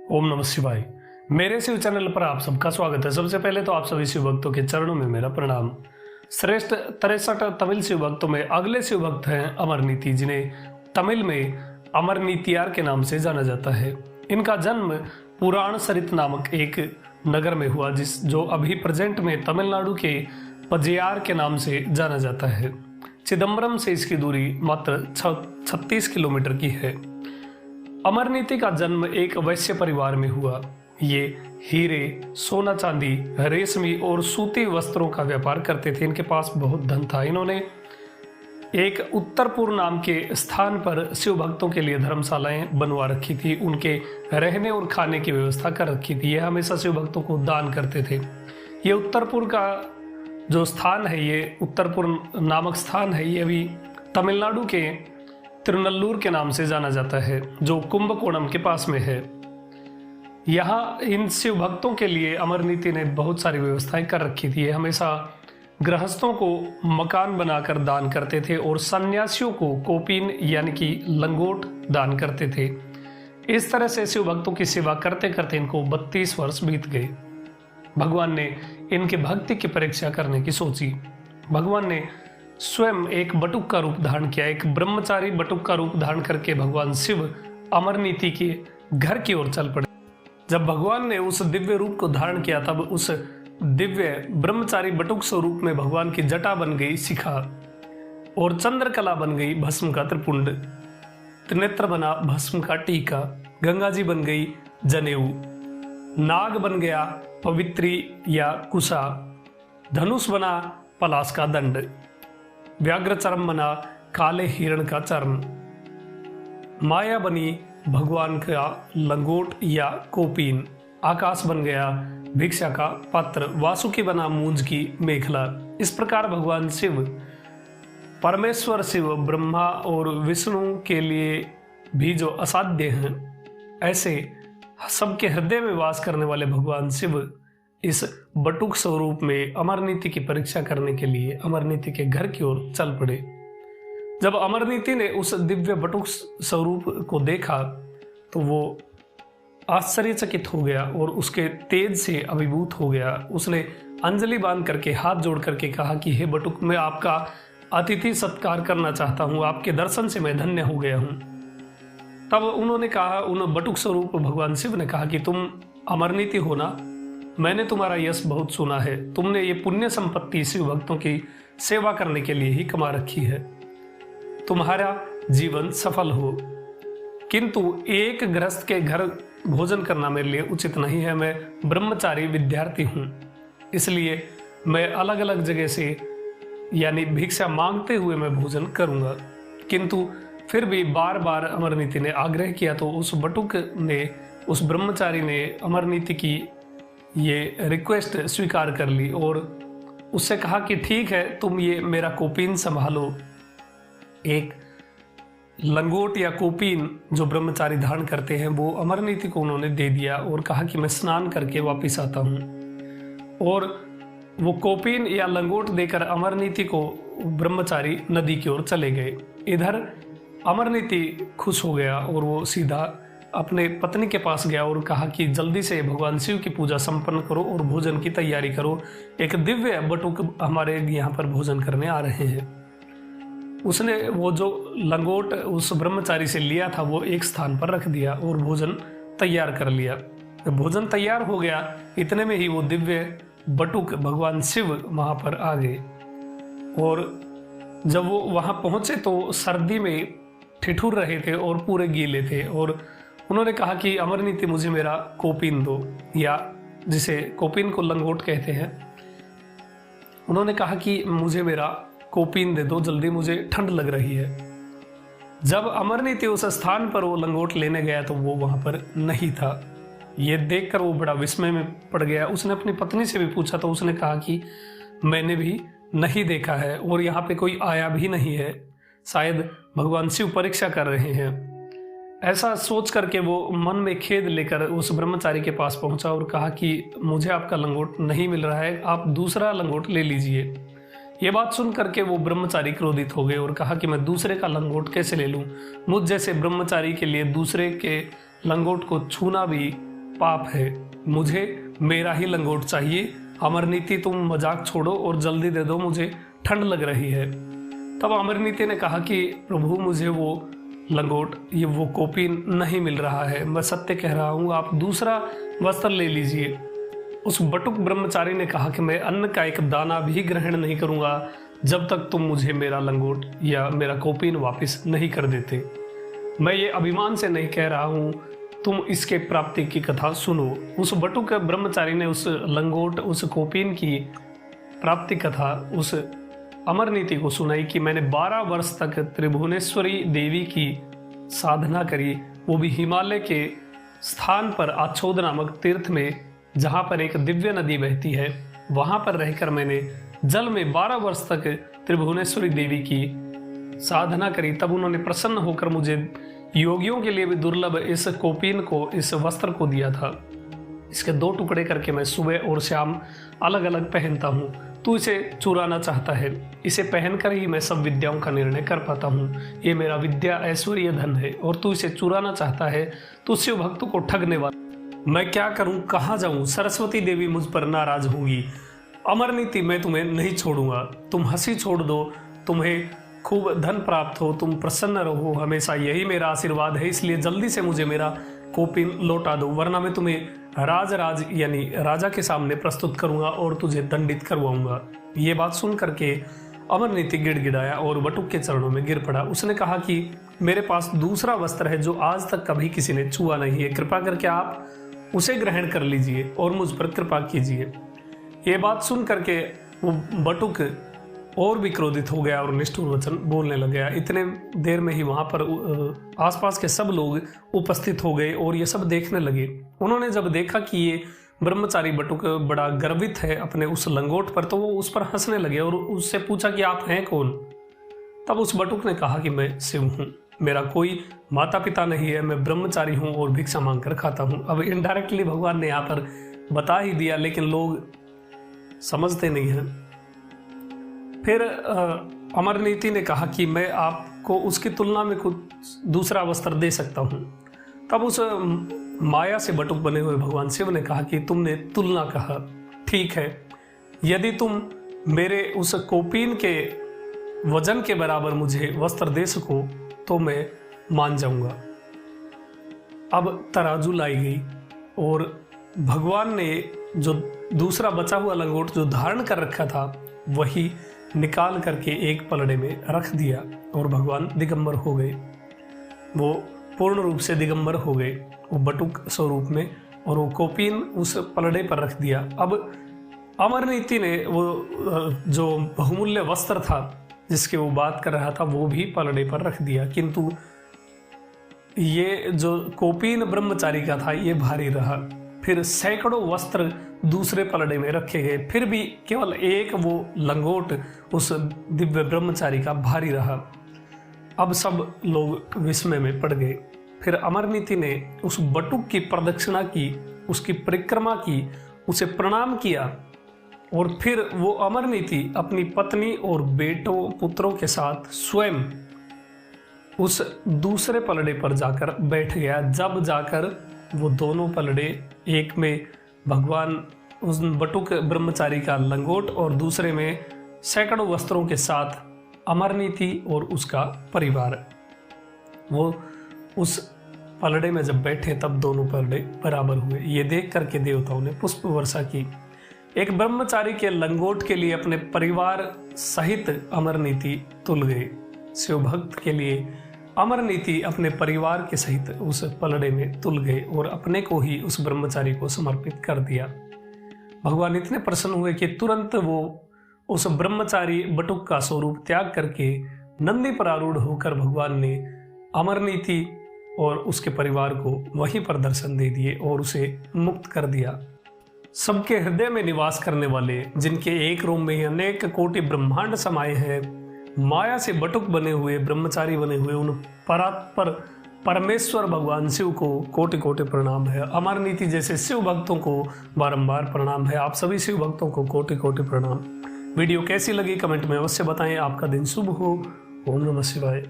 ओम नमः शिवाय। मेरे शिव चैनल पर आप सबका स्वागत है। सबसे पहले तो आप सभी शिव भक्तों के चरणों में मेरा प्रणाम। श्रेष्ठ 63 तमिल शिव भक्तों में अगले शिव भक्त हैं अमरनीति, जिन्हें तमिल में अमरनीतियार के नाम से जाना जाता है। इनका जन्म पुराण सरित नामक एक नगर में हुआ, जो अभी प्रेजेंट में तमिलनाडु के पजियार के नाम से जाना जाता है। चिदम्बरम से इसकी दूरी मात्र 36 किलोमीटर की है। अमरनीति का जन्म एक वैश्य परिवार में हुआ। ये हीरे, सोना चांदी, रेशमी और सूती वस्त्रों का व्यापार करते थे। इनके पास बहुत धन था। इन्होंने एक उत्तरपुर नाम के स्थान पर शिव भक्तों के लिए धर्मशालाएं बनवा रखी थी। उनके रहने और खाने की व्यवस्था कर रखी थी। ये हमेशा शिव भक्तों को दान करते थे। ये उत्तरपुर का जो स्थान है, ये उत्तरपुर नामक स्थान है, ये अभी तमिलनाडु के तिरुनल्लूर के नाम से जाना जाता है, जो कुंभकोणम के पास में है। यहाँ इन शिव भक्तों के लिए अमरनीति ने बहुत सारी व्यवस्थाएं कर रखी थी। हमेशा गृहस्थों को मकान बनाकर दान करते थे और सन्यासियों को कोपीन यानी कि लंगोट दान करते थे। इस तरह से शिव भक्तों की सेवा करते करते इनको 32 वर्ष बीत गए। भगवान ने इनके भक्ति की परीक्षा करने की सोची। भगवान ने स्वयं एक बटुक का रूप धारण किया। एक ब्रह्मचारी बटुक का रूप धारण करके भगवान शिव अमरनीति के घर की ओर चल पड़े। जब भगवान ने उस दिव्य रूप को धारण किया, तब उस दिव्य ब्रह्मचारी बटुक स्वरूप में भगवान की जटा बन गई शिखा, और चंद्रकला बन गई भस्म का त्रिपुंड, त्रिनेत्र बना भस्म का टीका, गंगा जी बन गई जनेऊ, नाग बन गया पवित्री या कुशा, धनुष बना पलाश का दंड, व्याघ्र चर्म बना काले हिरण का चर्म, माया बनी भगवान का लंगोट या कोपीन, आकाश बन गया भिक्षा का पात्र, वासुकी बना मूंज की मेखला। इस प्रकार भगवान शिव, परमेश्वर शिव, ब्रह्मा और विष्णु के लिए भी जो असाध्य हैं, ऐसे सबके हृदय में वास करने वाले भगवान शिव इस बटुक स्वरूप में अमरनीति की परीक्षा करने के लिए अमरनीति के घर की ओर चल पड़े। जब अमरनीति ने उस दिव्य बटुक स्वरूप को देखा तो वो आश्चर्यचकित हो गया और उसके तेज से अभिभूत हो गया। उसने अंजलि बांध करके, हाथ जोड़ करके कहा कि हे बटुक, मैं आपका अतिथि सत्कार करना चाहता हूँ। आपके दर्शन से मैं धन्य हो गया हूँ। तब उन्होंने कहा, उन बटुक स्वरूप भगवान शिव ने कहा कि तुम अमरनीति हो ना, मैंने तुम्हारा यश बहुत सुना है। तुमने ये पुण्य संपत्ति शिव भक्तों की सेवा करने के लिए ही कमा रखी है। तुम्हारा जीवन सफल हो, किंतु एक गृहस्थ के घर भोजन करना मेरे लिए उचित नहीं है। मैं ब्रह्मचारी विद्यार्थी हूँ, इसलिए मैं अलग अलग जगह से यानी भिक्षा मांगते हुए मैं भोजन करूँगा। किंतु फिर भी बार बार अमरनीति ने आग्रह किया तो उस बटुक ने, उस ब्रह्मचारी ने अमरनीति की ये रिक्वेस्ट स्वीकार कर ली और उससे कहा कि ठीक है, तुम ये मेरा कोपीन संभालो। एक लंगोट या कोपीन जो ब्रह्मचारी धारण करते हैं, वो अमरनीति को उन्होंने दे दिया और कहा कि मैं स्नान करके वापस आता हूँ। और वो कोपीन या लंगोट देकर अमरनीति को ब्रह्मचारी नदी की ओर चले गए। इधर अमरनीति खुश हो गया और वो सीधा अपने पत्नी के पास गया और कहा कि जल्दी से भगवान शिव की पूजा संपन्न करो और भोजन की तैयारी करो। एक दिव्य बटुक हमारे यहाँ पर भोजन करने आ रहे हैं। उसने वो जो लंगोट उस ब्रह्मचारी से लिया था वो एक स्थान पर रख दिया और भोजन तैयार कर लिया। जब भोजन तैयार हो गया, इतने में ही वो दिव्य बटुक भगवान शिव वहाँ पर आ गए। और जब वो वहाँ पहुँचे तो सर्दी में ठिठुर रहे थे और पूरे गीले थे। और उन्होंने कहा कि अमरनीति, मुझे मेरा कोपीन दो, या जिसे कोपीन को लंगोट कहते हैं। उन्होंने कहा कि मुझे मेरा कोपीन दे दो जल्दी, मुझे ठंड लग रही है। जब अमरनीति उस स्थान पर वो लंगोट लेने गया तो वो वहां पर नहीं था। ये देखकर वो बड़ा विस्मय में पड़ गया। उसने अपनी पत्नी से भी पूछा तो उसने कहा कि मैंने भी नहीं देखा है और यहाँ पे कोई आया भी नहीं है, शायद भगवान शिव परीक्षा कर रहे हैं। ऐसा सोच करके वो मन में खेद लेकर उस ब्रह्मचारी के पास पहुंचा और कहा कि मुझे आपका लंगोट नहीं मिल रहा है, आप दूसरा लंगोट ले लीजिए। ये बात सुन करके वो ब्रह्मचारी क्रोधित हो गए और कहा कि मैं दूसरे का लंगोट कैसे ले लूं? मुझ जैसे ब्रह्मचारी के लिए दूसरे के लंगोट को छूना भी पाप है, मुझे मेरा ही लंगोट चाहिए। अमरनीति तुम मजाक छोड़ो और जल्दी दे दो, मुझे ठंड लग रही है। तब अमरनीति ने कहा कि प्रभु मुझे वो लंगोट, ये वो कौपीन नहीं मिल रहा है, मैं सत्य कह रहा हूँ, आप दूसरा वस्त्र ले लीजिए। उस बटुक ब्रह्मचारी ने कहा कि मैं अन्न का एक दाना भी ग्रहण नहीं करूँगा जब तक तुम मुझे मेरा लंगोट या मेरा कौपीन वापस नहीं कर देते। मैं ये अभिमान से नहीं कह रहा हूँ, तुम इसके प्राप्ति की कथा सुनो। उस बटुक ब्रह्मचारी ने उस लंगोट, उस कौपीन की प्राप्ति कथा उस अमरनीति को सुनाई कि मैंने 12 वर्ष तक त्रिभुवनेश्वरी देवी की साधना करी, वो भी हिमालय के स्थान पर आछोद नामक तीर्थ में, जहाँ पर एक दिव्य नदी बहती है। वहाँ पर रहकर मैंने जल में 12 वर्ष तक त्रिभुवनेश्वरी देवी की साधना करी। तब उन्होंने प्रसन्न होकर मुझे योगियों के लिए भी दुर्लभ इस कौपीन को, इस वस्त्र को दिया था। इसके 2 टुकड़े करके मैं सुबह और शाम अलग अलग पहनता हूँ। तू इसे चुराना चाहता है, इसे पहनकर ही मैं सब विद्याओं का निर्णय कर पाता हूँ। ये मेरा विद्या ऐश्वर्य धन है और तू इसे चुराना चाहता है, तू शिव भक्तों को ठगने वाला। मैं क्या करूँ, कहाँ जाऊँ? सरस्वती देवी मुझ पर नाराज होंगी। अमरनीति, मैं तुम्हें नहीं छोड़ूंगा। तुम हंसी छोड़ दो, तुम्हें खूब धन प्राप्त हो, तुम प्रसन्न रहो हमेशा, यही मेरा आशीर्वाद है। इसलिए जल्दी से मुझे मेरा कौपीन लौटा दो, वरना मैं तुम्हें राज यानी राजा के सामने प्रस्तुत करूंगा और तुझे दंडित करवाऊंगा। ये बात सुन करके अमरनीति गिड़गिड़ाया और बटुक के चरणों में गिर पड़ा। उसने कहा कि मेरे पास दूसरा वस्त्र है जो आज तक कभी किसी ने छुआ नहीं है, कृपा करके आप उसे ग्रहण कर लीजिए और मुझ पर कृपा कीजिए। ये बात सुन करके वो बटुक और भी क्रोधित हो गया और निष्ठुर वचन बोलने लग गया। इतने देर में ही वहां पर आसपास के सब लोग उपस्थित हो गए और ये सब देखने लगे। उन्होंने जब देखा कि ये ब्रह्मचारी बटुक बड़ा गर्वित है अपने उस लंगोट पर, तो वो उस पर हंसने लगे और उससे पूछा कि आप हैं कौन? तब उस बटुक ने कहा कि मैं शिव हूँ, मेरा कोई माता पिता नहीं है, मैं ब्रह्मचारी हूँ और भिक्षा मांग कर खाता हूँ। अब इनडायरेक्टली भगवान ने यहाँ पर बता ही दिया, लेकिन लोग समझते नहीं हैं। फिर अमरनीति ने कहा कि मैं आपको उसकी तुलना में कुछ दूसरा वस्त्र दे सकता हूँ। तब उस माया से बटुक बने हुए भगवान शिव ने कहा कि तुमने तुलना कहा, ठीक है, यदि तुम मेरे उस कौपीन के वजन के बराबर मुझे वस्त्र दे सको तो मैं मान जाऊंगा। अब तराजू लाई गई और भगवान ने जो दूसरा बचा हुआ लंगोट जो धारण कर रखा था वही निकाल करके एक पलड़े में रख दिया और भगवान दिगंबर हो गए। वो पूर्ण रूप से दिगंबर हो गए वो बटुक स्वरूप में, और वो कौपीन उस पलड़े पर रख दिया। अब अमरनीति ने वो जो बहुमूल्य वस्त्र था जिसके वो बात कर रहा था वो भी पलड़े पर रख दिया, किंतु ये जो कौपीन ब्रह्मचारी का था ये भारी रहा। फिर सैकड़ों वस्त्र दूसरे पलड़े में रखे गए, फिर भी केवल एक वो लंगोट उस दिव्य ब्रह्मचारी का भारी रहा। अब सब लोग विस्मय में पड़ गए। फिर अमरनीति ने उस बटुक की प्रदक्षिणा की, उसकी परिक्रमा की, उसे प्रणाम किया और फिर वो अमरनीति अपनी पत्नी और बेटों पुत्रों के साथ स्वयं उस दूसरे पलड़े पर जाकर बैठ गया। जब जाकर वो दोनों पलड़े, एक में भगवान उस बटुक ब्रह्मचारी का लंगोट और दूसरे में सैकड़ों वस्त्रों के साथ अमरनीति और उसका परिवार, वो उस पलड़े में जब बैठे तब दोनों पलड़े बराबर हुए। ये देख करके देवताओं ने पुष्प वर्षा की। एक ब्रह्मचारी के लंगोट के लिए अपने परिवार सहित अमरनीति तुल गए। शिव भक्त के लिए अमरनीति अपने परिवार के सहित उस पलड़े में तुल गए और अपने को ही उस ब्रह्मचारी को समर्पित कर दिया। भगवान इतने प्रसन्न हुए कि तुरंत वो उस ब्रह्मचारी बटुक का स्वरूप त्याग करके नंदी पर आरूढ़ होकर भगवान ने अमरनीति और उसके परिवार को वहीं पर दर्शन दे दिए और उसे मुक्त कर दिया। सबके हृदय में निवास करने वाले, जिनके एक रोम में ही अनेक कोटि ब्रह्मांड समाये हैं, माया से बटुक बने हुए, ब्रह्मचारी बने हुए उन परात्पर परमेश्वर भगवान शिव को कोटि कोटि प्रणाम है। अमरनीति जैसे शिव भक्तों को बारंबार प्रणाम है। आप सभी शिव भक्तों को कोटि कोटि प्रणाम। वीडियो कैसी लगी कमेंट में अवश्य बताएं। आपका दिन शुभ हो। ओम नमः शिवाय।